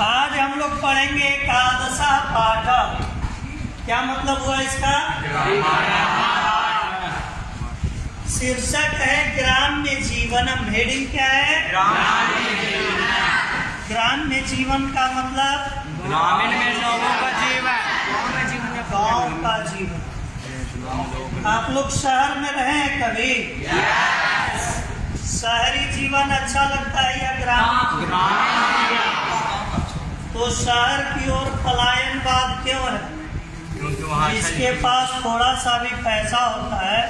आज हम लोग पढ़ेंगे एकादशा पाठ। क्या मतलब हुआ इसका? शीर्षक है ग्राम्य जीवनम। हेडिंग क्या है? ग्राम्य जीवन का मतलब ग्रामीण में लोगों का जीवन, गांव का जीवन। आप लोग शहर में रहे हैं कभी? शहरी जीवन अच्छा लगता है या ग्रामीण? तो शहर की ओर पलायनवाद क्यों है? जिसके पास थोड़ा सा भी पैसा होता है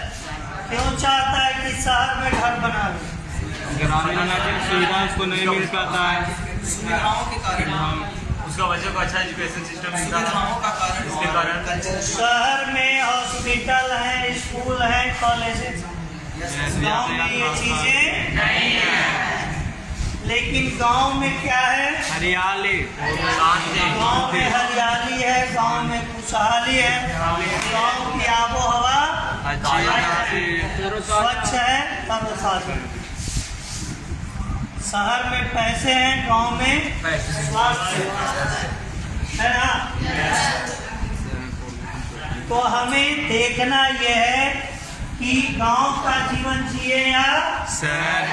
क्यों चाहता है कि शहर में घर बना ले? ग्रामीण में सुविधा उसको नहीं मिल पाता है। सुविधाओं के कारण उसका बच्चों को अच्छा एजुकेशन सिस्टम मिलता है। सुविधाओं का कारण इसके कारण शहर में हॉस्पिटल है, स्कूल है, कॉलेजेस। गांव में ये चीजें नहीं है। लेकिन गांव में क्या है? हरियाली, गांव में हरियाली है, गांव में खुशहाली है, गांव की आबो हवा स्वच्छ है, तरोताजा। शहर में पैसे हैं, गांव में स्वास्थ्य है ना। तो हमें देखना यह है कि गांव का जीवन जिए या शहर।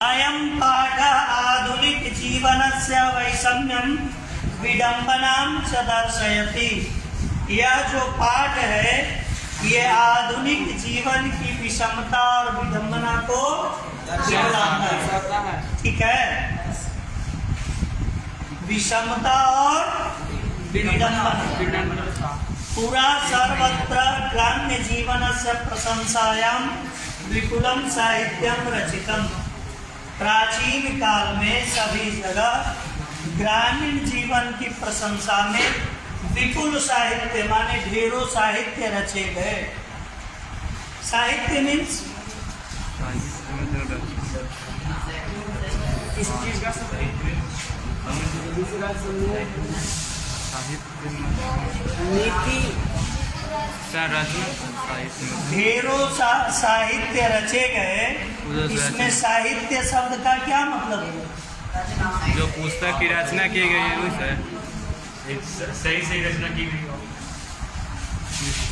अयं पाठः आधुनिक जीवनस्य वैषम्यं विडम्बनां च दर्शयति। यह जो पाठ है ये आधुनिक जीवन की विषमता और विडम्बना को दर्शाता है। ठीक है, विषमता और विडम्बना। पूरा सर्वत्र ग्राम्य जीवनस्य प्रशंसायां विपुलं साहित्यं रचितम्। प्राचीन काल में सभी जगह ग्रामीण जीवन की प्रशंसा में विपुल साहित्य माने ढेरों साहित्य रचे गए। साहित्य मीन्स नीति। ढेरों साहित्य रचे गए। इसमें साहित्य शब्द का क्या मतलब है? जो पुस्तक की रचना की गई है उस है सही रचना की गई हो।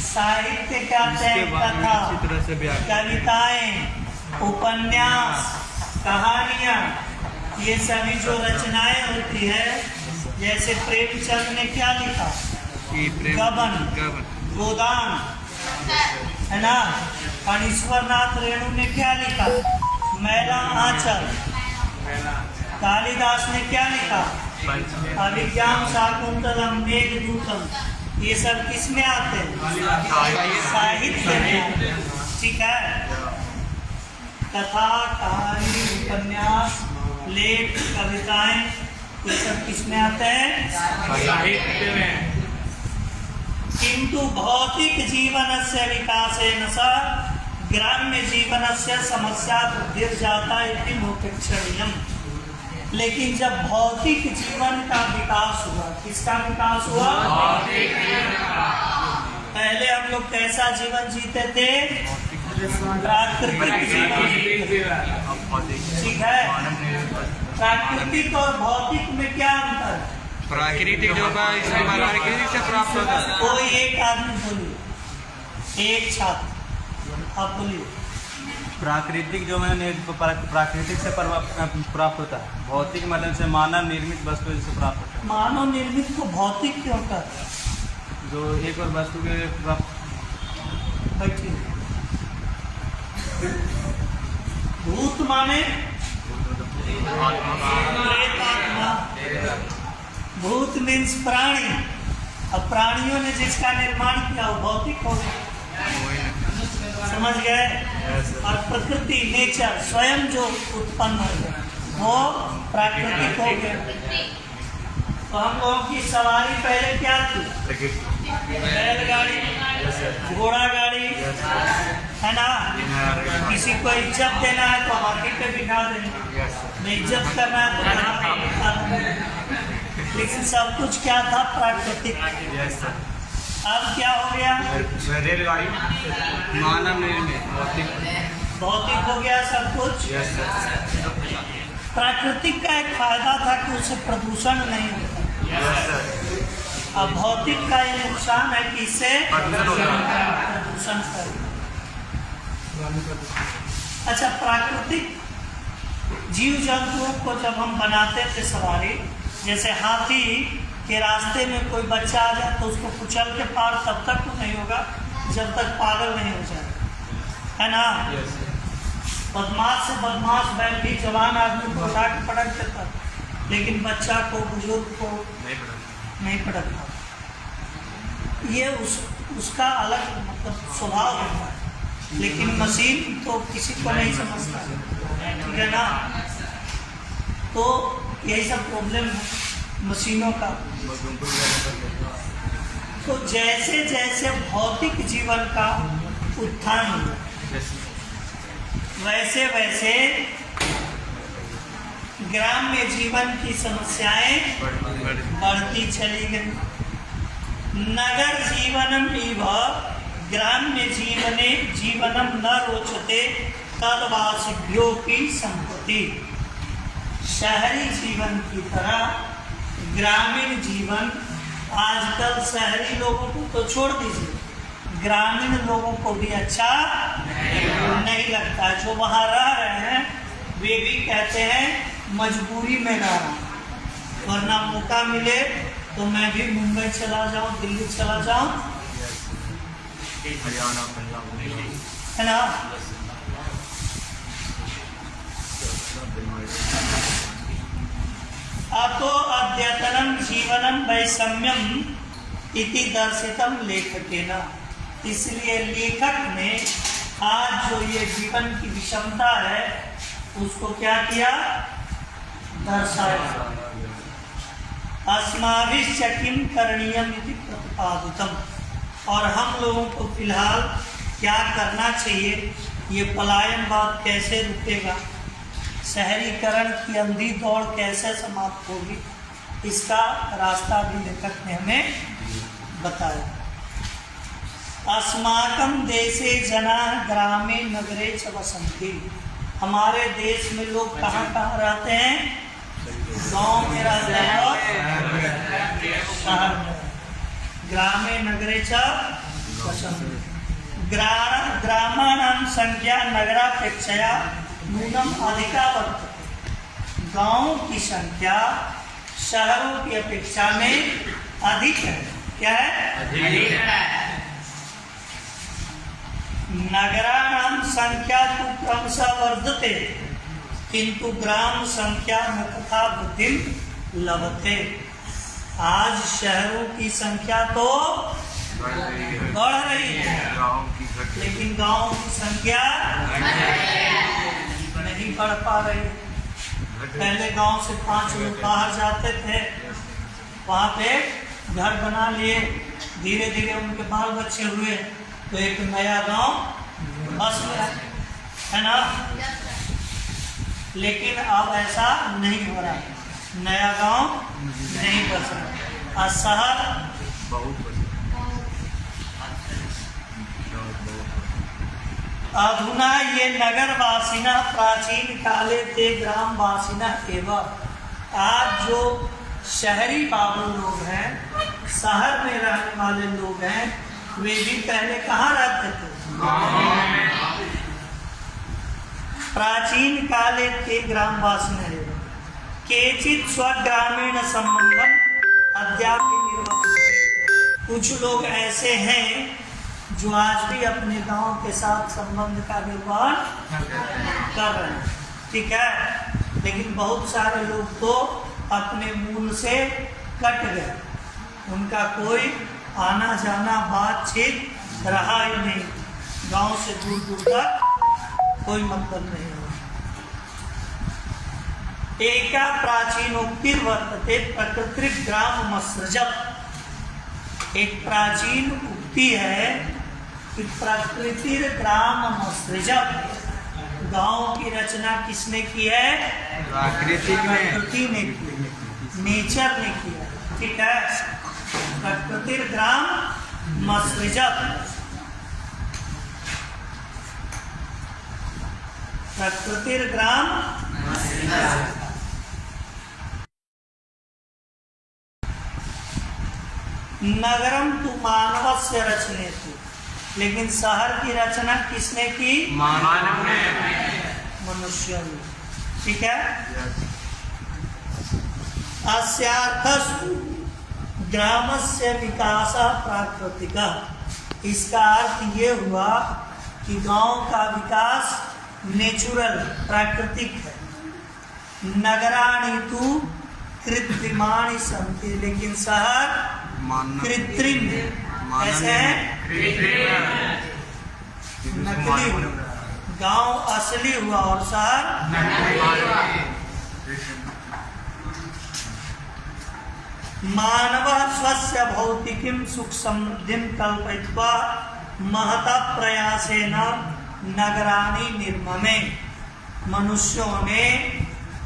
साहित्य क्या है? कथा, कविताएं, उपन्यास, कहानियां, ये सभी जो रचनाएं होती है। जैसे प्रेमचंद ने क्या लिखा? गबन, गोदान, है ना। फणीश्वरनाथ रेणु ने क्या लिखा? मैला आंचल। कालिदास ने क्या लिखा? अभिज्ञान शाकुंतलम, मेघदूतम। ये सब किस में आते हैं? साहित्य में आते हैं। ठीक है, कथा, कहानी, उपन्यास, लेख, कविताएं, ये सब किस में आते हैं? साहित्य में। किंतु भौतिक जीवनस्य विकासेन सह ग्राम्य जीवनस्य समस्या वृद्धिर्जाता इति मोपेक्षणीयम्। लेकिन जब भौतिक जीवन का विकास हुआ, किसका विकास हुआ? पहले हम लोग कैसा जीवन जीते थे? प्राकृतिक जीवन। ठीक है, प्राकृतिक और भौतिक में क्या अंतर? प्राकृतिक जो प्राकृतिक से प्राप्त होता है। कोई एक आदमी बोलिए, एक छात्र, आप बोलिए। प्राकृतिक जो है प्राकृतिक से प्राप्त होता है। भौतिक मतलब से मानव निर्मित वस्तु से प्राप्त होता है। मानव निर्मित को भौतिक क्यों कहते हैं? जो एक और वस्तु के प्राप्त। भूत माने प्रेतात्मा। भूत मीन्स प्राणी। अब प्राणियों ने जिसका निर्माण किया वो भौतिक हो गया। समझ गए? और प्रकृति, नेचर, स्वयं जो उत्पन्न हो गया वो प्राकृतिक हो गया। तो हम लोगों की सवारी पहले क्या थी? बैलगाड़ी। घोड़ा गाड़ी, है ना। किसी को इज्जत देना है तो हाथी पे बिठा देंगे, नहीं इज्जत करना है तो घोड़ा पे बिठा देंगे। लेकिन सब कुछ क्या था? प्राकृतिक। अब क्या हो गया? रेलगाड़ी मानव निर्मित भौतिक हो गया सब कुछ। प्राकृतिक का एक फायदा था कि उससे प्रदूषण नहीं होता। अब भौतिक का ये नुकसान है कि इससे प्रदूषण कर। अच्छा, प्राकृतिक जीव जंतुओं को जब हम बनाते थे सवारी, जैसे हाथी के रास्ते में कोई बच्चा आ जाए तो उसको कुचल के पार तब तक तो नहीं होगा जब तक पागल नहीं हो जाए, है ना। बदमाश से बदमाश बैल भी जवान आदमी को उठा के पटक देता, लेकिन बच्चा को, बुजुर्ग को नहीं पटकता। ये उसका अलग मतलब स्वभाव होता है। लेकिन मशीन तो किसी को नहीं समझता, ठीक है ना। तो यही सब प्रॉब्लम है मशीनों का। तो जैसे जैसे भौतिक जीवन का उत्थान हुआ, वैसे वैसे ग्राम्य जीवन की समस्याएं बढ़ती चली गई। नगर जीवनम इव ग्राम्य जीवनम न रोचते तदवासिभ्यों की संपत्ति। शहरी जीवन की तरह ग्रामीण जीवन आजकल शहरी लोगों को तो छोड़ दीजिए, ग्रामीण लोगों को भी अच्छा नहीं लगता। जो वहाँ रह रहे हैं वे भी कहते हैं मजबूरी में रह रहा हूँ, वरना मौका मिले तो मैं भी मुंबई चला जाऊँ, दिल्ली चला जाऊँ, है ना। अतो अद्यतनम जीवनम वैषम्यम इति दर्शितम लेखकेन। इसलिए लेखक ने आज जो ये जीवन की विषमता है उसको क्या किया? दर्शाया। अस्माभिश्च किं करणीयम इति प्रतिपादितम। और हम लोगों को फिलहाल क्या करना चाहिए? ये पलायनवाद कैसे रुकेगा, शहरीकरण की अंधी दौड़ कैसे समाप्त होगी, इसका रास्ता भी लेखक ने हमें बताया। अस्माकं देशे जना ग्रामे नगरे च वसन्ति। हमारे देश में लोग कहाँ कहाँ रहते हैं? गांव में रहते हैं और शहर में। ग्रामे नगरे च वसन्ति। ग्रामाणां संख्या नगरापेक्षया नूनम अधिका वर्तते। गाँव की संख्या शहरों की अपेक्षा में अधिक है। क्या है? अधिक है। नगराणां संख्या तो क्रमशः वर्धते किंतु ग्राम संख्या न तथा वृद्धि लभते। आज शहरों की संख्या तो बढ़ रही है, लेकिन गांव की संख्या नहीं बढ़ पा रही। पहले गांव से 5 लोग बाहर जाते थे, वहाँ पे घर बना लिए, धीरे धीरे उनके बाल बच्चे हुए तो एक नया गांव बस गया, है ना। लेकिन अब ऐसा नहीं हो रहा, नया गांव नहीं बच रहा। और शहर अधुना ये नगरवासिना प्राचीन काले ते ग्रामवासिना एवं। आज जो शहरी बाबू लोग हैं, शहर में रहने वाले लोग हैं, वे भी पहले कहाँ रहते थे? प्राचीन काले ते ग्रामवासिना एवं केचित् स्वग्रामीण संबंधम अद्यापि निर्वहन्ति। कुछ लोग ऐसे हैं जो आज भी अपने गांव के साथ संबंध का निर्वहन कर रहे हैं, ठीक है। लेकिन बहुत सारे लोग तो अपने मूल से कट गए, उनका कोई आना जाना बातचीत रहा ही नहीं, गांव से दूर दूर तक कोई मतलब नहीं हुआ। एका प्राचीनोक्ति वर्तते प्रकृति ग्राम मसृजत। एक प्राचीन उक्ति है कि प्रकृति ग्राम सृजत, गांव की रचना किसने की है? प्रकृति ने की, नेचर ने किया। ठीक है, प्रकृति ग्राम सृजत, प्रकृति ग्राम नगरम तु मानवस्य रचनेतु, लेकिन शहर की रचना किसने की? मानव ने, मनुष्यों ने। ठीक है, अस्यार्थस्तु ग्रामस्य विकास प्राकृतिक। इसका अर्थ ये हुआ कि गांव का विकास नेचुरल प्राकृतिक है। नगराणि तु कृत्रिमाणि सन्ति, लेकिन शहर कृत्रिम है। ऐसे नकली हुआ, गांव असली हुआ और शहर मानव स्वस्य भौतिकीं सुख समृद्धिं कल्पयित्वा महता प्रयासेन नगराणि निर्ममे। मनुष्यों ने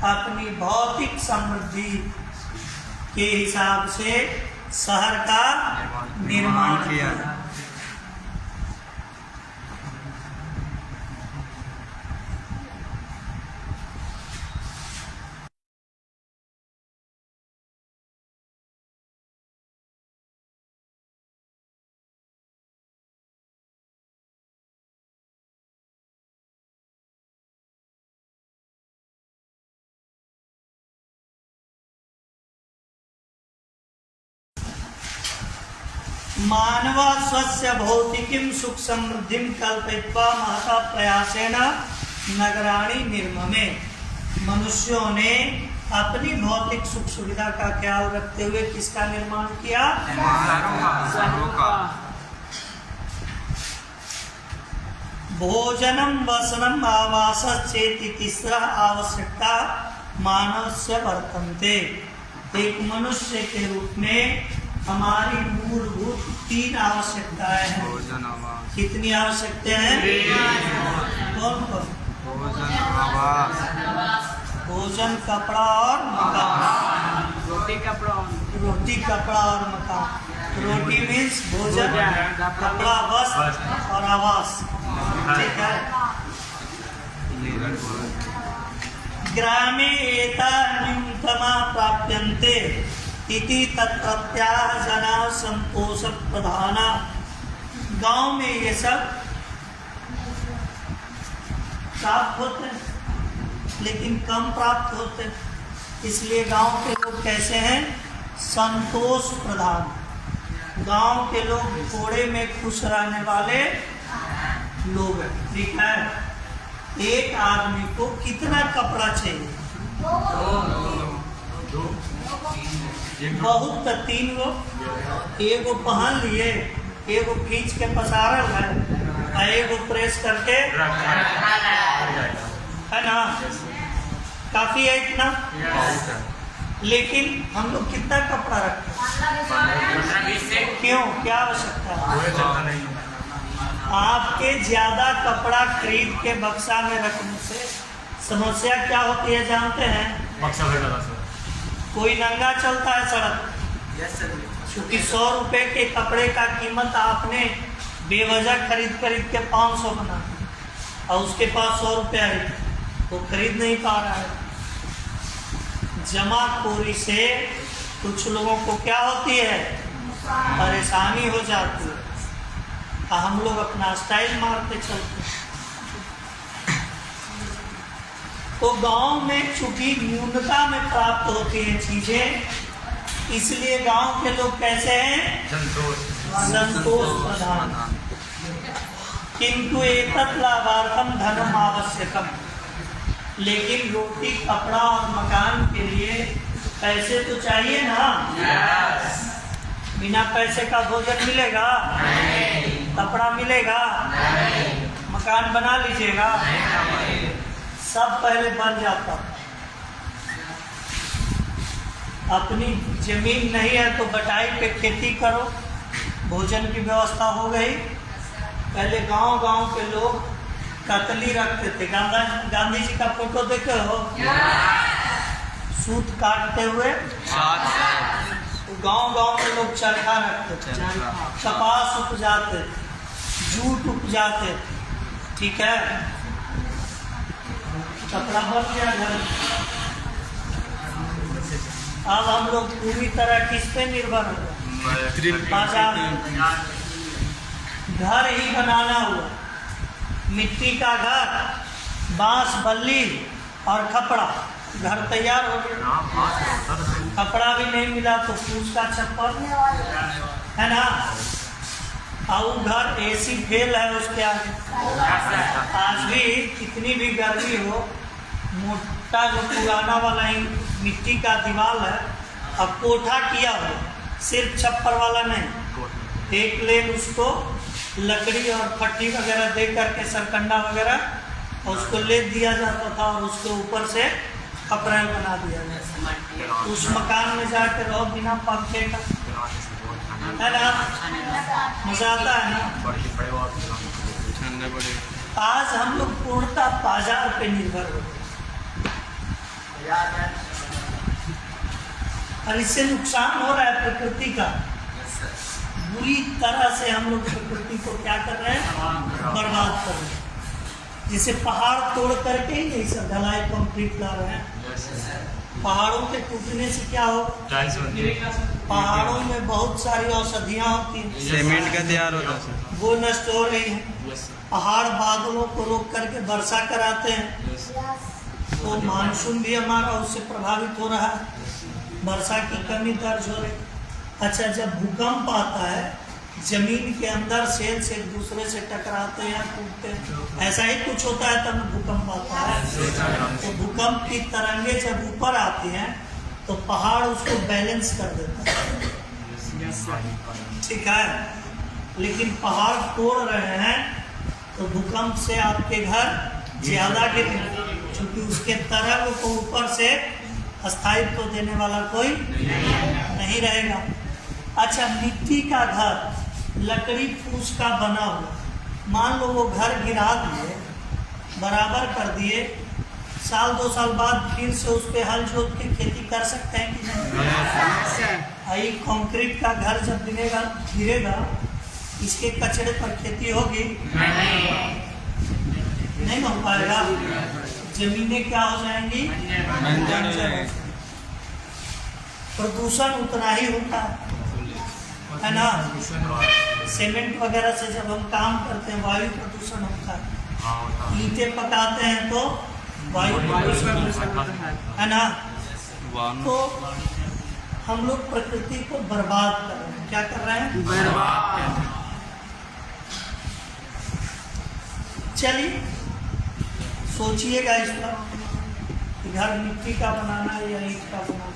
अपनी भौतिक समृद्धि के हिसाब से शहर का निर्माण किया। मानव स्वस्य भौतिकीं सुख समृद्धिं कल्पयित्वा महता प्रयासेन नगराणि निर्ममे। मनुष्यों ने अपनी भौतिक सुख सुविधा का ख्याल रखते हुए किसका निर्माण किया? शहरों का। भोजनम वसनम आवास चेति तीसरा आवश्यकता मानवस्य वर्तन्ते। एक मनुष्य के रूप में हमारी मूलभूत 3 आवश्यकताएं हैं। कितनी आवश्यकताएं हैं? कौन कौन? भोजन, कपड़ा और मकान। रोटी, कपड़ा और मकान। रोटी मीन्स भोजन, कपड़ा, वस्त्र और आवास। ठीक है। ग्रामे एता न्यूनतमा प्राप्यन्ते इति तत्प्रत्याह जना संतोष प्रधाना। गांव में ये सब प्राप्त होते हैं लेकिन कम प्राप्त होते हैं, इसलिए गांव के लोग कैसे हैं? संतोष प्रधान। गांव के लोग थोड़े में खुश रहने वाले लोग हैं। ठीक है, एक आदमी को कितना कपड़ा चाहिए? बहुत 3 गो। एगो पहन लिए, एगो खींच के पसारल है और एगो प्रेस करके है ना, काफी है इतना। लेकिन हम लोग कितना कपड़ा रखते? क्यों, क्या आवश्यकता है? आपके ज्यादा कपड़ा खरीद के बक्सा में रखने से समस्या क्या होती है जानते हैं? बक्सा भर जाता है। कोई नंगा चलता है सड़क, क्योंकि 100 रुपए के कपड़े का कीमत आपने बेवजह खरीद के 500 बना, और उसके पास 100 रुपया है, वो खरीद नहीं पा रहा है। जमाखोरी से कुछ लोगों को क्या होती है? परेशानी हो जाती है। हम लोग अपना स्टाइल मारते चलते हैं। तो गांव में चूंकि न्यूनता में प्राप्त होती हैं चीजें, इसलिए गांव के लोग कैसे हैं? संतोष प्रधान। किंतु एतत् लाभार्थम धनम आवश्यकम। लेकिन रोटी, कपड़ा और मकान के लिए पैसे तो चाहिए ना। बिना पैसे का भोजन मिलेगा? कपड़ा मिलेगा? मकान बना लीजिएगा? सब पहले बन जाता। अपनी जमीन नहीं है तो बटाई पे खेती करो, भोजन की व्यवस्था हो गई। पहले गांव-गांव के लोग कतली रखते थे। गांधी जी का फोटो देखे हो, सूत काटते हुए गांव-गांव में लोग चरखा रखते थे, कपास उपजाते, जूट उपजाते, ठीक है, कपड़ा बन गया घर। अब हम लोग पूरी तरह किस पे निर्भर हो, बाजार, घर ही बनाना हुआ, मिट्टी का घर, बांस बल्ली और खपड़ा, घर तैयार हो गया। कपड़ा भी नहीं मिला तो फूस का छप्पर है ना, और घर एसी फेल है उसके आगे। आज भी कितनी भी गर्मी हो, मोटा जो पुराना वाला ही मिट्टी का दीवार है, अब कोठा किया हो, सिर्फ छप्पर वाला नहीं, एक लेन उसको लकड़ी और फट्टी वगैरह दे करके सरकंडा वगैरह और उसको ले दिया जाता था और उसके ऊपर से कपड़े बना दिया जाता। उस मकान में जाकर रहो बिना पंखे का, है ना, मजा आता है ना। आज हम लोग पूर्णतः बाजार पे निर्भर हो और इससे नुकसान हो रहा है प्रकृति का। बुरी तरह से हम लोग प्रकृति को क्या कर रहे हैं, बर्बाद कर रहे हैं। जैसे पहाड़ तोड़ करके ही यही सब ढलाई कंक्रीट ला रहे हैं। पहाड़ों के टूटने से क्या हो, पहाड़ों में बहुत सारी औषधियाँ होती हैं, सीमेंट का तैयार होता है, वो नष्ट हो रही है। पहाड़ बादलों को रोक करके वर्षा कराते हैं, तो मानसून भी हमारा उससे प्रभावित हो रहा है, वर्षा की कमी दर्ज हो रही। अच्छा, जब भूकंप आता है, जमीन के अंदर सेल्स एक दूसरे से टकराते हैं, टूटते हैं, ऐसा ही कुछ होता है तब भूकंप आता है। तो भूकंप की तरंगे जब ऊपर आती हैं तो पहाड़ उसको बैलेंस कर देता है, ठीक है। लेकिन पहाड़ तोड़ रहे हैं तो भूकंप से आपके घर ज्यादा गिरेंगे, क्योंकि उसके तरंग को ऊपर से स्थायित्व देने वाला कोई नहीं रहेगा। अच्छा, मिट्टी का घर, लकड़ी फूस का बना हुआ, मान लो वो घर गिरा दिए, बराबर कर दिए, साल 2 साल बाद फिर से उस पे हल जोत के खेती कर सकते हैं कि नहीं? ये कंक्रीट का घर जब गिरेगा इसके कचरे पर खेती होगी? नहीं हो पाएगा। जमीनें क्या हो जाएंगी, बंजर। प्रदूषण उतना ही होता है ना। सीमेंट वगैरह से जब हम काम करते हैं वायु प्रदूषण होता है, ईंटें पकाते हैं तो वायु प्रदूषण है ना। तो हम लोग प्रकृति को बर्बाद कर रहे हैं। क्या कर रहे हैं, बर्बाद। चलिए सोचिएगा इस पर कि घर मिट्टी का बनाना है या ईंट का बनाना।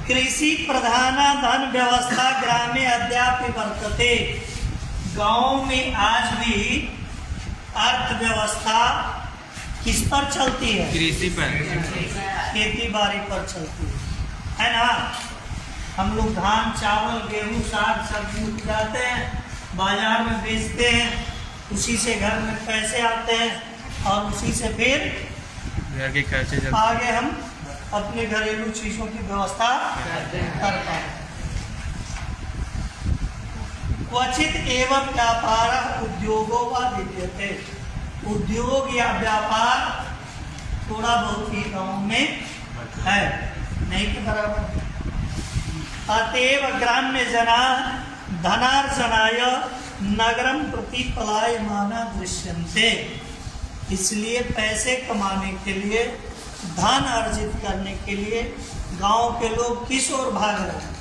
कृषि प्रधान धन व्यवस्था ग्रामे अद्यापि वर्तते। गांव में आज भी अर्थव्यवस्था किस पर चलती है, कृषि पर, खेती बाड़ी पर चलती है ना। हम लोग धान चावल गेहूं साग सब्जी उपजाते हैं, बाजार में बेचते हैं, उसी से घर में पैसे आते हैं और उसी से फिर घर के खर्चे आगे हम अपने घरेलू चीजों की व्यवस्था कर पाए। क्वचित एवं व्यापार उद्योगों व विद्यते। उद्योग या व्यापार थोड़ा बहुत ही गाँव में है, नहीं के बराबर। अतएव ग्राम्य जना धनार्जनाय नगरम प्रति पलायमाना दृश्यन्ते। इसलिए पैसे कमाने के लिए, धन अर्जित करने के लिए गांव के लोग किस ओर भाग रहे हैं,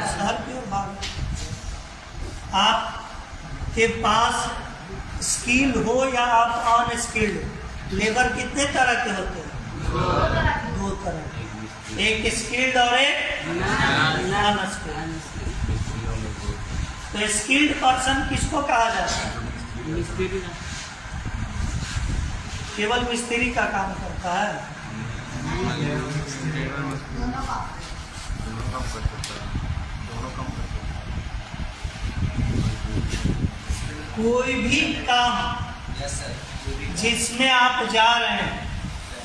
शहर की ओर भाग रहे हैं। आपके पास स्किल हो या आप अनस्किल्ड, लेबर कितने तरह के होते हैं, 2 तरह के, एक स्किल्ड और एक नॉन स्किल्ड। तो स्किल्ड पर्सन किसको कहा जाता है, मिस्त्री। केवल मिस्त्री का काम करता है। कम कर सकता है, दोनों कम कर सकता कोई भी काम यस सर जिसमें आप जा रहे हैं,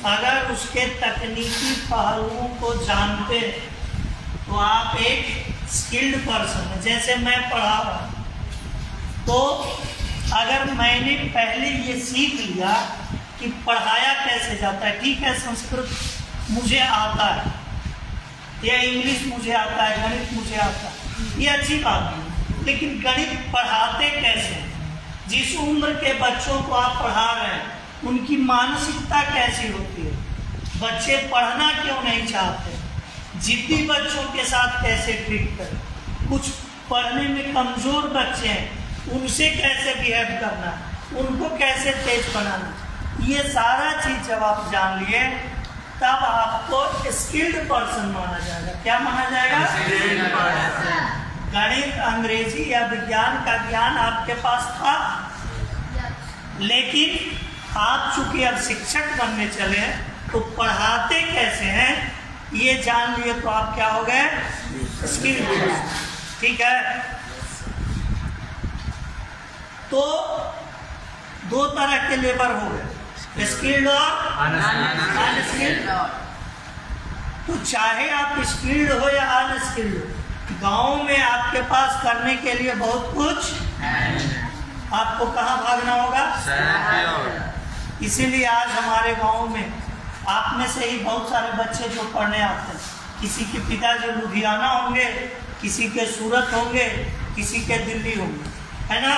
अगर उसके तकनीकी पहलुओं को जानते हैं तो आप एक स्किल्ड पर्सन हैं। जैसे मैं पढ़ा रहा हूँ, तो अगर मैंने पहले ये सीख लिया कि पढ़ाया कैसे जाता है, ठीक है संस्कृत मुझे आता है या इंग्लिश मुझे आता है, गणित मुझे आता है, ये अच्छी बात है, लेकिन गणित पढ़ाते कैसे हैं? जिस उम्र के बच्चों को आप पढ़ा रहे हैं उनकी मानसिकता कैसी होती है, बच्चे पढ़ना क्यों नहीं चाहते, जिद्दी बच्चों के साथ कैसे ट्रीट करें, कुछ पढ़ने में कमज़ोर बच्चे हैं उनसे कैसे बिहेव करना, उनको कैसे तेज बनाना, ये सारा चीज़ जब आप जान लिए तब आपको स्किल्ड पर्सन माना जाएगा। क्या माना जाएगा? गणित, अंग्रेजी या विज्ञान का ज्ञान आपके पास था, लेकिन आप चूंकि अब शिक्षक बनने चले तो पढ़ाते कैसे हैं ये जान लिए तो आप क्या हो गए? स्किल्ड। ठीक है, तो दो तरह के लेबर हो गए, स्किल्ड और अनस्किल्ड। तो चाहे आप स्किल्ड हो या अनस्किल्ड, गांव में आपके पास करने के लिए बहुत कुछ, आपको कहाँ भागना होगा? इसीलिए आज हमारे गांव में आप में से ही बहुत सारे बच्चे जो पढ़ने आते हैं, किसी के पिताजी लुधियाना होंगे, किसी के सूरत होंगे, किसी के दिल्ली होंगे, है ना?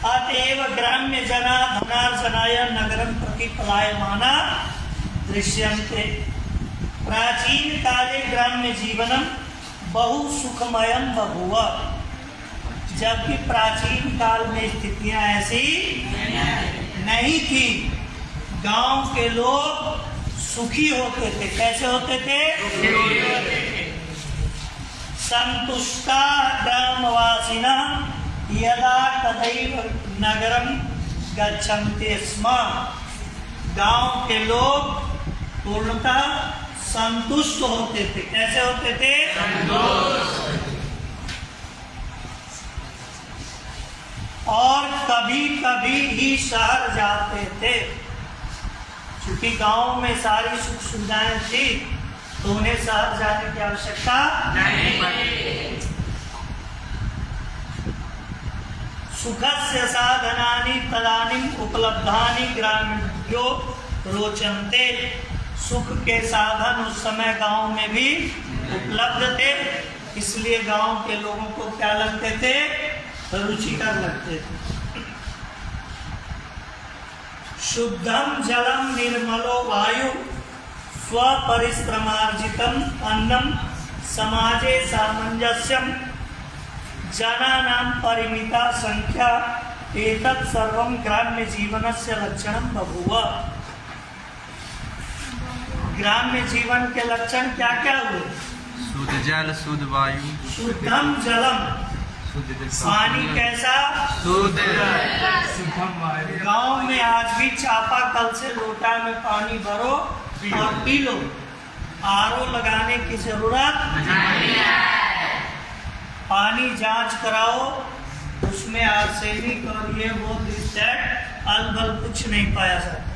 अतएव ग्राम्य जना धनार्जनाय नगरम प्रति पलायमाना दृश्यन्ते। प्राचीन काले ग्राम्य जीवनम बहु सुखमयम बभूव। जबकि प्राचीन काल में स्थितियां ऐसी नहीं थी, गांव के लोग सुखी होते थे। कैसे होते थे? संतुष्टा ग्रामवासिना यदा तदैव नगरम गच्छन्ते स्म। गांव के लोग पूर्णतः संतुष्ट होते थे। कैसे होते थे? और कभी कभी ही शहर जाते थे। क्योंकि गांव में सारी सुख सुविधाएं थी तो उन्हें शहर जाने की आवश्यकता नहीं पड़ी। सुखस्य साधनानि तदानीं उपलब्धानि ग्रामीणो रोचन्ते। सुख के साधन उस समय गांव में भी उपलब्ध थे, इसलिए गांव के लोगों को क्या लगते थे? रुचिकर लगते थे। शुद्धम जलम निर्मलो वायु स्वपरिश्रमार्जितम अन्नम समाजे सामंजस्यम जनानां परिमिता संख्या एतत् सर्वं ग्राम्य जीवनस्य लक्षणं बभूव। ग्राम्य जीवन के लक्षण क्या क्या हुए? शुद्ध जल, शुद्ध वायु, शुद्धम जलम, पानी कैसा? शुद्ध। गांव में आज भी चापाकल से लोटा में पानी भरो और पी लो, आरओ लगाने की जरूरत नहीं है। पानी जांच कराओ, उसमें आर्सेनिक और ये वो अलबल कुछ नहीं पाया जाता।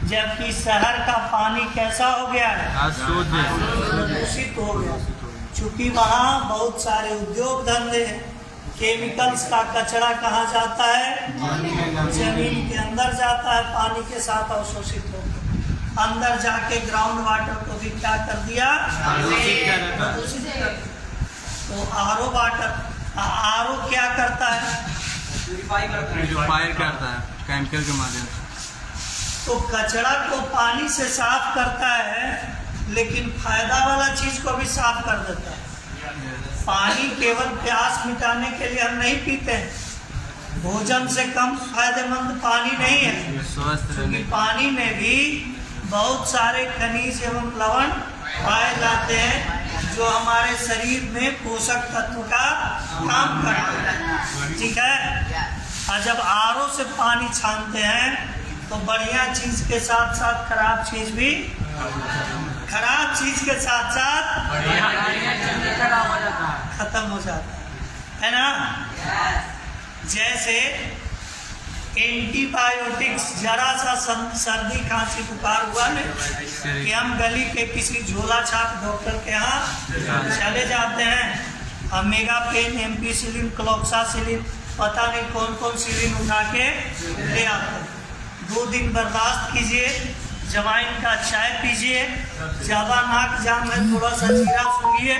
जबकि शहर का पानी कैसा हो गया है? प्रदूषित हो गया, चूँकि वहाँ बहुत सारे उद्योग धंधे हैं। केमिकल्स का कचरा कहाँ जाता है? जमीन के अंदर जाता है, पानी के साथ अवशोषित होकर अंदर जाके ग्राउंड वाटर को भी क्या कर दिया? प्रदूषित कर। तो आरओ वाटर, आरओ क्या करता है? प्यूरिफायर करता है केमिकल के माध्यम से। तो कचरा को पानी से साफ करता है, लेकिन फायदा वाला चीज को भी साफ कर देता है। पानी केवल प्यास मिटाने के लिए हम नहीं पीते हैं। भोजन से कम फायदेमंद पानी नहीं है, क्योंकि पानी में भी बहुत सारे खनिज एवं लवण पाए जाते हैं जो हमारे शरीर में पोषक तत्व का काम करते हैं। ठीक है, और जब आरओ से पानी छानते हैं तो बढ़िया चीज के साथ साथ खराब चीज भी, खराब चीज के साथ साथ खत्म हो जाता है ना। जैसे एंटीबायोटिक्स, जरा सा सर्दी खांसी बुखार हुआ ना कि हम गली के किसी झोला छाप डॉक्टर के यहाँ चले जाते हैं, अब मेगापेन, एम्पीसिलिन, क्लोक्सासिलिन, पता नहीं कौन कौन सिलिन उठा के ले आते हैं। 2 दिन बर्दाश्त कीजिए, जवाइन का चाय पीजिए, ज़्यादा नाक जाम है थोड़ा सा जीरा सूंघिए।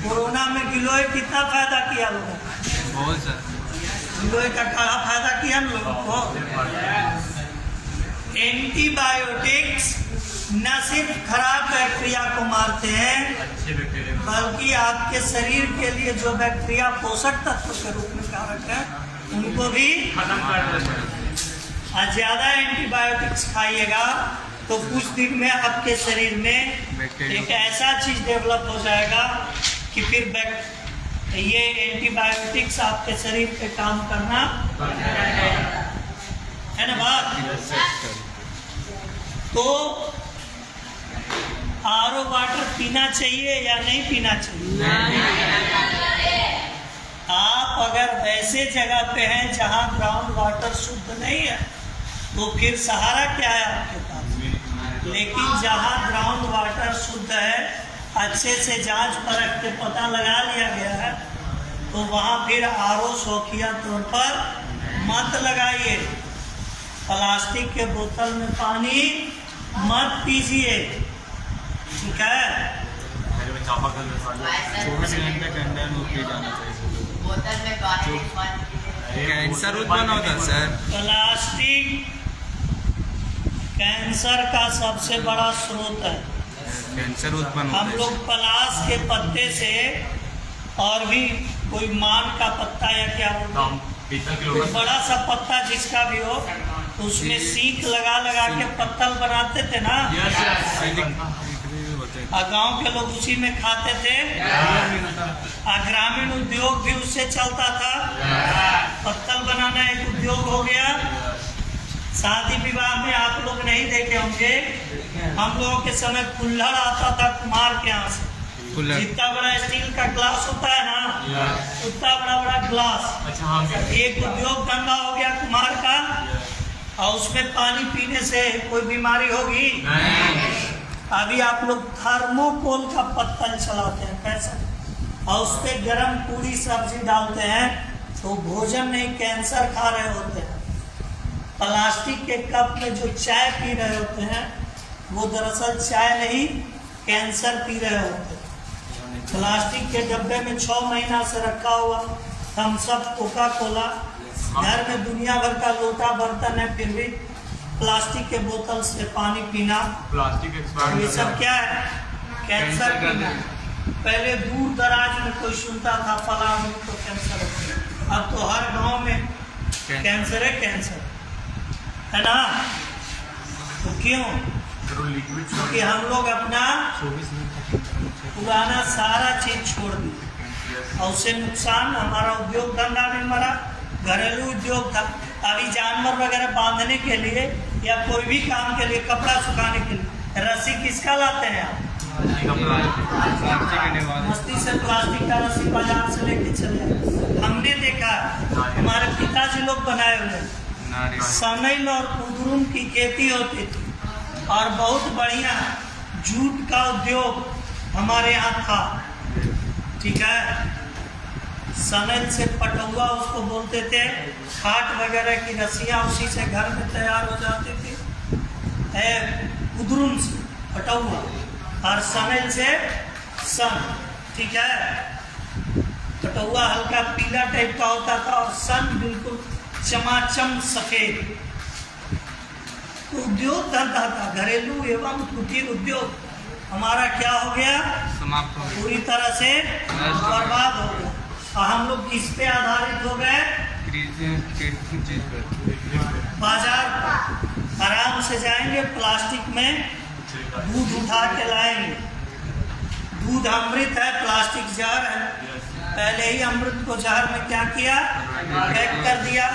कोरोना में गिलोय कितना फायदा किया लोगों को, बहुत सर। गिलोय का क्या फायदा किया लोगों को। एंटीबायोटिक्स न सिर्फ खराब बैक्टीरिया को मारते हैं, बल्कि आपके शरीर के लिए जो बैक्टीरिया पोषक तत्व के रूप में कारक है उनको भी खत्म कर देते हैं। ज्यादा एंटीबायोटिक्स खाइएगा तो कुछ दिन में आपके शरीर में एक ऐसा चीज डेवलप हो जाएगा कि फिर ये एंटीबायोटिक्स आपके शरीर पे काम करना है ना बात। तो आरओ वाटर पीना चाहिए या नहीं पीना चाहिए? आप अगर वैसे जगह पे हैं जहां ग्राउंड वाटर शुद्ध नहीं है तो फिर सहारा क्या है आपके पास। लेकिन जहां ग्राउंड वाटर शुद्ध है, अच्छे से जांच परख के पता लगा लिया गया है, तो वहां फिर आरओ शौकिया तौर पर मत लगाइए। प्लास्टिक के बोतल में पानी मत पीजिए, ठीक है। 24 घंटे के अंदर में पी जाना चाहिए। कैंसर उत्पन्न होता है सर। प्लास्टिक कैंसर का सबसे बड़ा स्रोत है। कैंसर उत्पन्न हम होता लोग पलाश के पत्ते से और भी कोई मान का पत्ता या क्या बोलते हैं, कोई बड़ा सा पत्ता जिसका भी हो, तो उसमें सीख लगा लगा के पत्तल बनाते थे ना। और गांव के लोग उसी में खाते थे। और ग्रामीण उद्योग भी उससे चलता था। पत्तल बनाना एक उद्योग हो गया। शादी विवाह में आप लोग नहीं देखे होंगे, हम लोगों के समय कुल्हड़ आता था कुम्हार के यहाँ से। जितना बड़ा स्टील का ग्लास होता है ना, उतना बड़ा बड़ा ग्लास। एक उद्योग धंधा हो गया कुम्हार का, और उसमें पानी पीने से कोई बीमारी होगी? अभी आप लोग थर्मोकोल का पत्तल चलाते हैं कैसा, और उस पर गर्म पूरी सब्जी डालते हैं, तो भोजन नहीं कैंसर खा रहे होते हैं। प्लास्टिक के कप में जो चाय पी रहे होते हैं, वो दरअसल चाय नहीं कैंसर पी रहे होते हैं। प्लास्टिक के डब्बे में 6 महीना से रखा हुआ थम्स अप, कोका कोला, घर में दुनिया भर का लोटा बर्तन है, फिर भी प्लास्टिक के बोतल से पानी पीना, प्लास्टिक ये सब क्या है? कैंसर पीना। पहले दूर दराज में कोई सुनता था फला को कैंसर है, अब तो हर गांव में कैंसर है, कैंसर है ना। तो क्यों? क्योंकि हम लोग अपना पुराना सारा चीज छोड़ दिए, और उससे नुकसान हमारा उद्योग धंधा नहीं मरा, घरेलू उद्योग था। अभी जानवर वगैरह बांधने के लिए या कोई भी काम के लिए, कपड़ा सुखाने के लिए रस्सी किसका लाते हैं आप? मस्ती से प्लास्टिक का रस्सी बाजार से लेके चले। हमने देखा हमारे पिताजी लोग बनाए हुए सनैल और कुदरुम की खेती होती थी, और बहुत बढ़िया जूट का उद्योग हमारे यहाँ था, ठीक है। सनैल से पटुआ उसको बोलते थे, खाट वगैरह की रस्सियाँ उसी से घर में तैयार हो जाती थी। कुदरुम से पटुआ और सनैल से सन, ठीक है। पटुआ हल्का पीला टाइप का होता था और सन बिल्कुल चमाचम सफेद। उद्योग धंधा था, घरेलू एवं कुटीर उद्योग हमारा क्या हो गया? समाप्त हो गया, पूरी तरह से बर्बाद हो गया। और हम लोग किस पे आधारित हो गए? बाजार पर आराम से जाएंगे, प्लास्टिक में दूध उठा के लाएंगे। दूध अमृत है, प्लास्टिक जहर है। पहले ही अमृत को जहर में क्या किया? पैक कर दिया।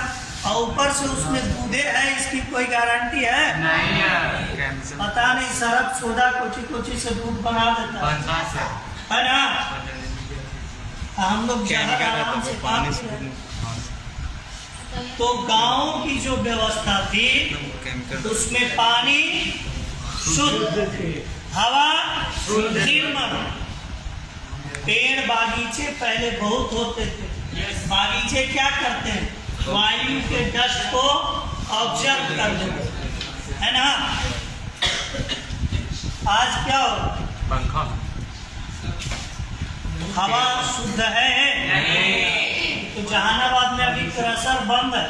और ऊपर से उसमें दूधे है, इसकी कोई गारंटी है? नहीं है, पता नहीं सरफ सोडा कोची से दूध बना देता है ना। हम लोग जहर आराम से पानी से। तो गांव की जो व्यवस्था थी उसमें पानी शुद्ध, हवा निर्मल, पेड़ बागीचे पहले बहुत होते थे। बागीचे क्या करते हैं? वायु के डस्ट को ऑब्जर्व कर देते है ना। आज क्या हो? पंखा हवा शुद्ध है? तो जहानाबाद में अभी क्रशर बंद है,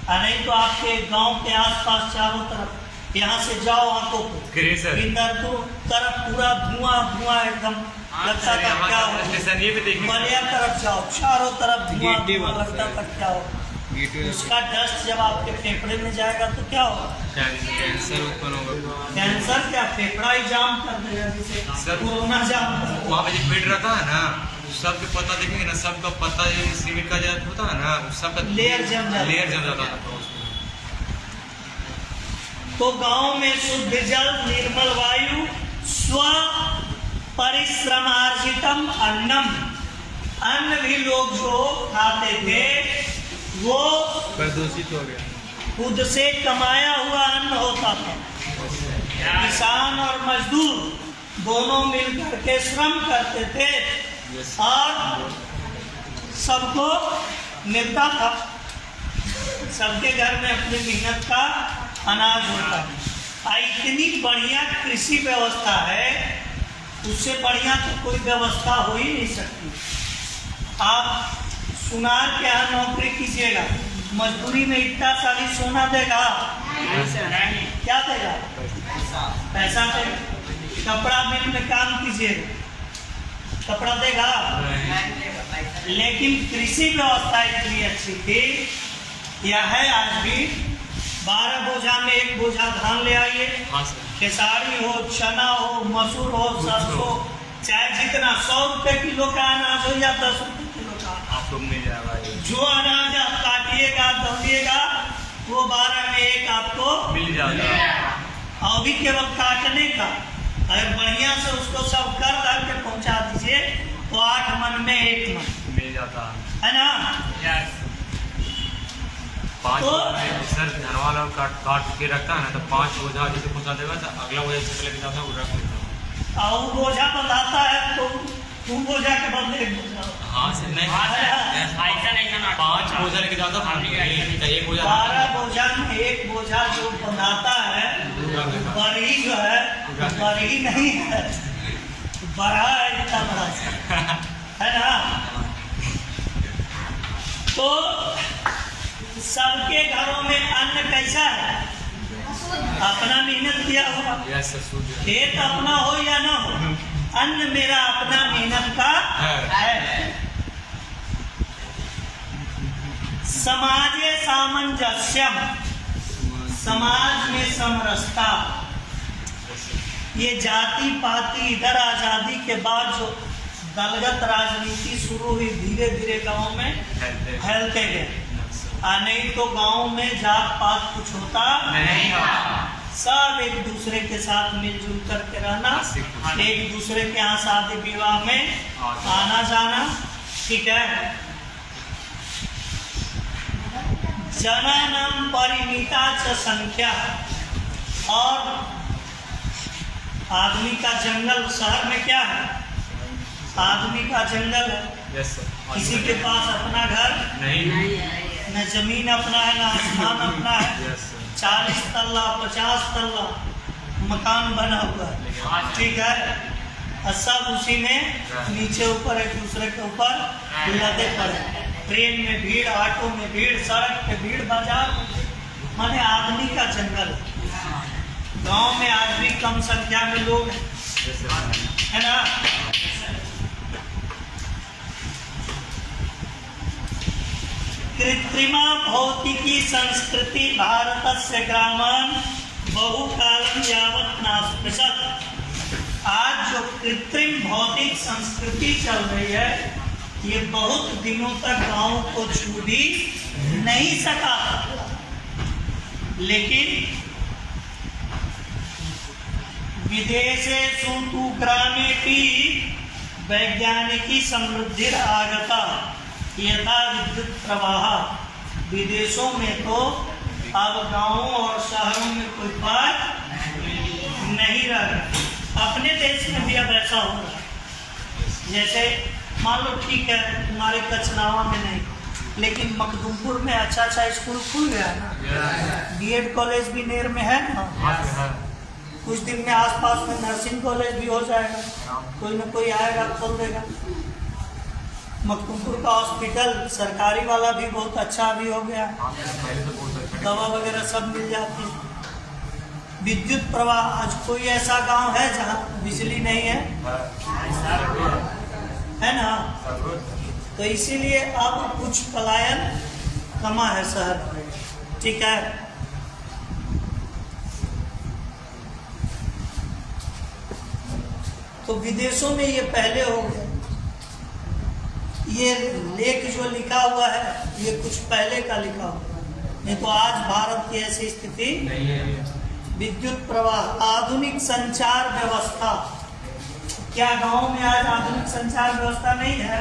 और नहीं तो आपके गांव के आसपास चारों तरफ यहाँ से जाओ आंखों को इधर तो तरफ पूरा धुआं धुआं एकदम लगता था। क्या हो? बलिया तरफ जाओ, चारों तरफ धुआं धुआं लगता था। क्या हो? उसका डस्ट जब आपके फेफड़े में जाएगा तो क्या होगा? कैंसर उत्पन्न होगा। कैंसर क्या, फेफड़ा ही जाम कर देगा, जिसे कोरोना जाम कर देगा। वहाँ पे जो पेड़ रहता है ना, सबके पत्ता देखेंगे ना, सबका पत्ता जो सीमेंट का जो होता है ना, सबका लेयर जम जाता है। तो गांव में शुद्ध जल, निर्मल वायु, स्व परिश्रमार्जितम अन्नम, अन्न भी लोग जो खाते थे वो प्रदूषित हो गया, खुद से कमाया हुआ अन्न होता था। किसान और मजदूर दोनों मिलकर के श्रम करते थे और सबको मिलता था। सबके घर में अपनी मेहनत का अनाज होता है। इतनी बढ़िया कृषि व्यवस्था है, उससे बढ़िया तो कोई व्यवस्था हो ही नहीं सकती। आप सुनार के यहाँ नौकरी कीजिएगा, मजदूरी में इतना सारी सोना देगा? क्या देगा? पैसा देगा। कपड़ा मिल में काम कीजिएगा, कपड़ा देगा? लेकिन कृषि व्यवस्था इतनी अच्छी थी, यह है आज भी। 12 बोझा में 1 बोझा धान ले आइए, खेसारी हो, चना हो, मसूर हो, सरसों, चाहे जितना 100 रुपए किलो का अनाज हो या 10 रुपए किलो का आप लोग मिल जाएगा। जो अनाज आप काटिएगा दौड़िएगा वो 12 में 1 आपको मिल जाएगा। और भी केवल काटने का, अगर बढ़िया से उसको सब कर के पहुंचा दीजिए तो 8 मन में 1 मन मिल जाता है ना। 5 तो सर घर वाला काट के रखता है ना, तो 5 बोझा जैसे पहुँचा देगा तो अगला बोझा जैसे लेके जाता है वो रख देता है। और वो बोझा बंधाता है तो 2 बोझा के बदले 1 बोझा। हाँ सर, नहीं 5 बोझा लेके जाता है, 1 बोझा 12 बोझा में 1 बोझा जो बंधाता है, बरही जो है, बरही नहीं है, बड़ा है, इतना बड़ा है ना। तो सबके घरों में अन्न कैसा है? अपना मेहनत किया हुआ। खेत अपना हो या ना हो, अन्न मेरा अपना मेहनत का है। समाजे सामंजस्यम, समाज में समरसता। ये जाति पाति इधर आजादी के बाद जो दलगत राजनीति शुरू हुई, धीरे धीरे गांव में फैलते गए। नहीं तो गांव में जात पात कुछ होता नहीं, सब एक दूसरे के साथ मिलजुल करके रहना, एक दूसरे के यहाँ शादी विवाह में आना जाना, ठीक है। जनानां परिमिता च संख्या, और आदमी का जंगल, शहर में क्या है? आदमी का जंगल है। किसी के पास अपना घर नहीं, न जमीन अपना है, न आसमान अपना है। 40 तल्ला 50 तल्ला मकान बना हुआ है, ठीक है। सब उसी में नीचे ऊपर एक दूसरे के ऊपर लदे पड़े। ट्रेन में भीड़, ऑटो में भीड़, सड़क पे भीड़, बाजार, माने आदमी का जंगल। गांव में आज भी कम संख्या में लोग है ना। कृत्रिमा भौतिकी संस्कृति भारतस्य ग्रामान् बहुकालं यावत् नास्पृशत्। आज जो कृत्रिम भौतिक संस्कृति चल रही है, ये बहुत दिनों तक गांव को छू भी नहीं सका, लेकिन विदेशेषु तु ग्रामेपि वैज्ञानिकी समृद्धि आगता यथा विद्युत प्रवाह। विदेशों में तो अब गांवों और शहरों में कोई बात नहीं रहा। अपने देश में भी अब ऐसा हो रहा है। जैसे मान लो ठीक है तुम्हारे कचनावा में नहीं, लेकिन मखदुमपुर में अच्छा स्कूल खुल गया ना, बीएड कॉलेज भी नेर में है ना, कुछ दिन में आसपास में नर्सिंग कॉलेज भी हो जाएगा, कोई ना कोई आएगा खोल देगा। मखदुमपुर का हॉस्पिटल सरकारी वाला भी बहुत अच्छा भी हो गया, दवा वगैरह सब मिल जाती है। विद्युत प्रवाह, आज कोई ऐसा गांव है जहां बिजली नहीं है ना, तो इसीलिए अब कुछ पलायन कमा है शहर में, ठीक है। तो विदेशों में ये पहले हो गया। ये लेख जो लिखा हुआ है ये कुछ पहले का लिखा हुआ है, नहीं तो आज भारत की ऐसी स्थिति नहीं है। विद्युत प्रवाह, आधुनिक संचार व्यवस्था, क्या गांव में आज आधुनिक संचार व्यवस्था नहीं है?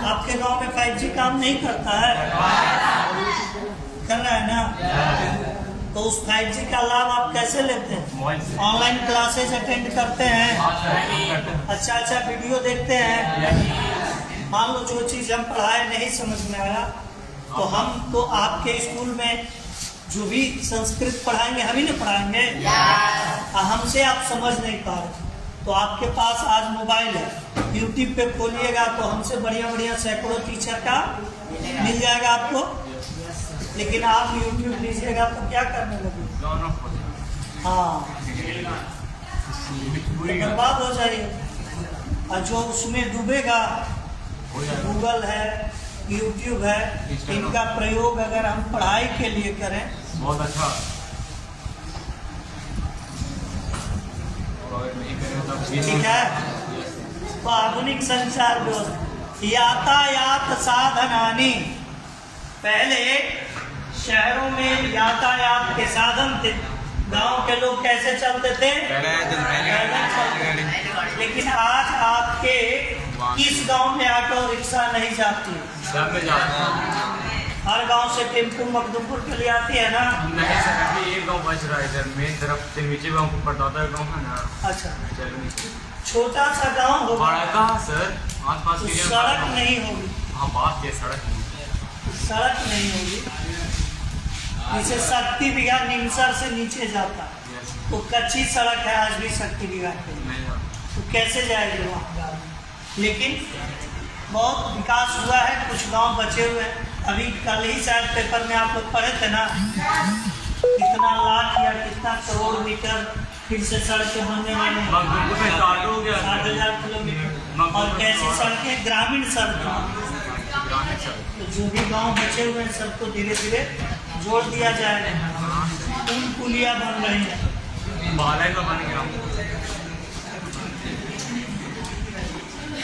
आपके गांव में 5G काम नहीं करता है? कर रहा है ना? तो उस 5G का लाभ आप कैसे लेते हैं? ऑनलाइन क्लासेस अटेंड करते हैं, अच्छा वीडियो देखते हैं। मान लो जो चीज़ हम पढ़ाए नहीं समझ में आया, तो हम तो आपके स्कूल में जो भी संस्कृत पढ़ाएंगे हम ही ना पढ़ाएंगे, हमसे आप समझ नहीं पा रहे, तो आपके पास आज मोबाइल है, यूट्यूब पे खोलिएगा तो हमसे बढ़िया सैकड़ों टीचर का मिल जाएगा आपको। लेकिन आप यूट्यूब लीजिएगा तो क्या करने लगे? हाँ, बर्बाद हो जाइए। और जो उसमें डूबेगा, गूगल है, यूट्यूब है, इनका प्रयोग अगर हम पढ़ाई के लिए करें बहुत अच्छा, ठीक है। तो आधुनिक संचार व्यवस्था, यातायात साधनानी, पहले शहरों में यातायात के साधन थे, गांव के लोग कैसे चलते थे? पैदल चलते। लेकिन आज आपके किस गांव में ऑटो रिक्शा नहीं जाती? सब में जाते हैं। हर गांव से टेम्पो मखदुमपुर के लिए आती है ना? नहीं सर, अभी एक गांव बच रहा है इधर मेन तरफ से, नीचे गांव को पड़ता गांव है ना। अच्छा, चलो छोटा सा गांव होगा, बड़ा कहाँ सर, आसपास तो सड़क नहीं होगी। हाँ बात है, सड़क नहीं होगी। जैसे शक्ति विहार निमसर से नीचे जाता, तो कच्ची सड़क है आज भी शक्ति विहार के, तो कैसे जाएगी वहाँ? लेकिन बहुत विकास हुआ है, कुछ गांव बचे हुए हैं। अभी कल ही शायद पेपर में आप लोग पढ़े थे ना, कितना लाख या कितना करोड़ मीटर फिर से सड़कें बनने वाली हैं, 60,000 किलोमीटर, और कैसी सड़कें? ग्रामीण सड़कें। तो जो भी गांव बचे हुए हैं सबको धीरे धीरे जोड़ दिया जाएगा। पुल पुलिया बन रही है,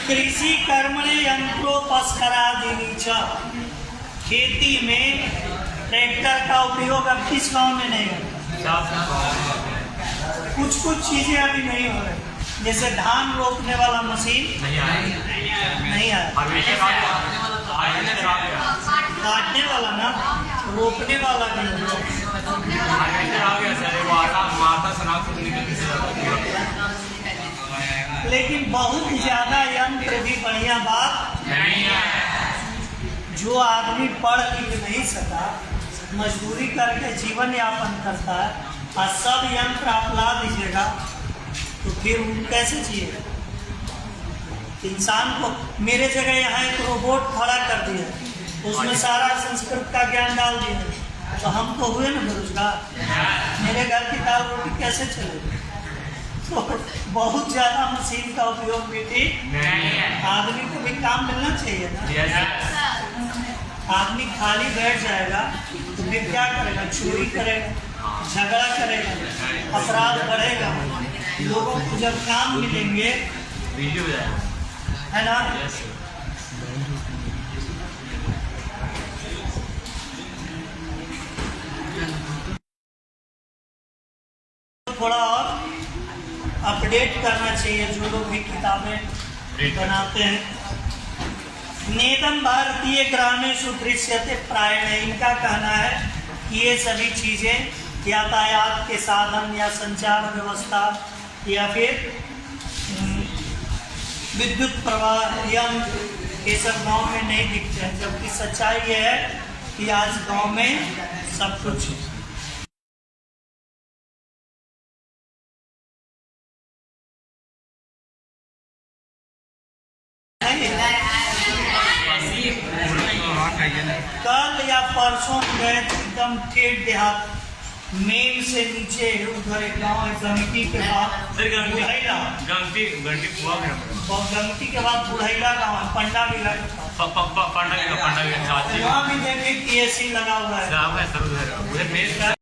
कृषि कर्मणे यंत्रोपस्करादीनि च, खेती में ट्रैक्टर का उपयोग अब किस गांव में नहीं है? कुछ चीजें अभी नहीं हो रही, जैसे धान रोपने वाला मशीन नहीं आया, काटने वाला ना, रोपने वाला नहीं। लेकिन बहुत ज्यादा यंत्र भी बढ़िया बात नहीं है। जो आदमी पढ़ लिख नहीं सका, मजदूरी करके जीवन यापन करता है, और सब यंत्र आप ला दीजिएगा तो फिर वो कैसे जिएगा? इंसान को, मेरे जगह यहाँ एक रोबोट खड़ा कर दिया, उसमें सारा संस्कृत का ज्ञान डाल दिया, तो हम तो हुए ना बेरोजगार, मेरे घर की दाल रोटी कैसे चलेगी? तो बहुत ज्यादा मशीन का उपयोग भी ठीक, आदमी को भी काम मिलना चाहिए ना। आदमी खाली बैठ जाएगा तो फिर क्या करेगा? चोरी करेगा, झगड़ा करेगा, अपराध बढ़ेगा। लोगों को जब काम मिलेंगे, है ना, थोड़ा और अपडेट करना चाहिए जो लोग भी किताबें बनाते हैं। नेदम भारतीय ग्रामेषु दृश्यते प्रायः, इनका कहना है कि ये सभी चीज़ें यातायात के साधन या संचार व्यवस्था या फिर विद्युत प्रवाह ये सब गांव में नहीं दिखते हैं, जबकि सच्चाई ये है कि आज गांव में सब कुछ कल या परसों गए एकदम ठेठ देहात मेन से नीचे उधर एक गाँव है गमटी के बाद बुढ़ैला, गमटी के बाद बुढ़ैला गाँव है, पंडा भी वहाँ भी देखे कि AC लगा हुआ है।